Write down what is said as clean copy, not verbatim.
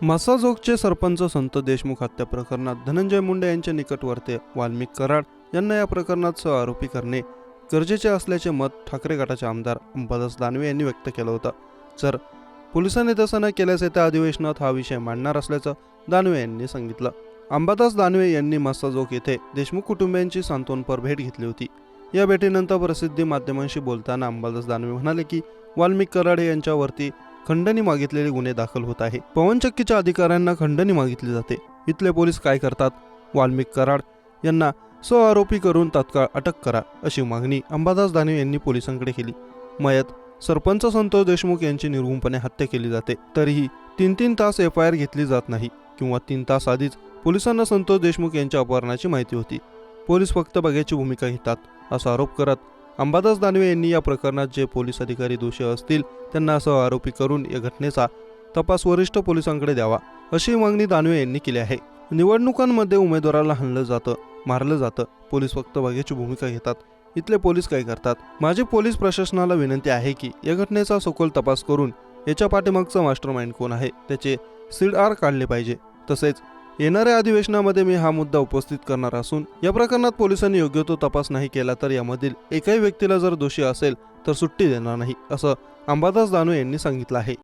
म्हसाजोगचे सरपंच संत देशमुख हत्या प्रकरणात धनंजय मुंडे यांचे निकटवर्तीय वाल्मिक कराड यांना या प्रकरणात सहआरोपी करणे गरजेचे असल्याचे मत ठाकरे गटाचे आमदार अंबादास दानवे यांनी व्यक्त केलं होतं। जर पोलिसांनी तसं न केल्यास येत्या अधिवेशनात हा विषय मांडणार असल्याचं दानवे यांनी सांगितलं। अंबादास दानवे यांनी म्हसाजोग येथे देशमुख कुटुंबियांची सांत्वनपर भेट घेतली होती। या भेटीनंतर प्रसिद्धी माध्यमांशी बोलताना अंबादास दानवे म्हणाले की वाल्मिक कराड यांच्यावरती खंडणी मागितलेले गुन्हे दाखल होत आहे। पवनचक्कीच्या अधिकाऱ्यांना खंडणी मागितली जाते। इथले पोलीस काय करतात? वाल्मिक कराड यांना सहआरोपी करून तात्काळ अटक करा अशी मागणी अंबादास दानवे यांनी पोलिसांकडे केली। मयत सरपंच संतोष देशमुख यांची निर्घृणपणे हत्या केली जाते, तरीही 3 तास FIR घेतली जात नाही किंवा 3 तास आधीच पोलिसांना संतोष देशमुख यांच्या अपहरणाची माहिती होती। पोलीस फक्त बघ्याची भूमिका घेतात असा आरोप करत अंबादास दानवे यांनी या प्रकरणात जे पोलीस अधिकारी दोषी असतील त्यांना सहआरोपी करून या घटनेचा तपास वरिष्ठ पोलिसांकडे द्यावा अशी मागणी दानवे यांनी केली आहे। निवडणुकांमध्ये उमेदवाराला हाणलं जातं, मारलं जातं, पोलीस फक्त बघ्याची भूमिका घेतात। इथले पोलीस काय करतात? माझी पोलीस प्रशासनाला विनंती आहे की या घटनेचा सखोल तपास करून याच्या पाठीमागचा मास्टरमाइंड कोण आहे त्याचे CID काढले पाहिजे। तसेच येणाऱ्या अधिवेशनामध्ये मी हा मुद्दा उपस्थित करणार असून या प्रकरणात पोलिसांनी योग्य तो तपास नाही केला तर यामधील एकाही व्यक्तीला जर दोषी असेल तर सुट्टी देणार नाही असं अंबादास दानवे यांनी सांगितलं आहे।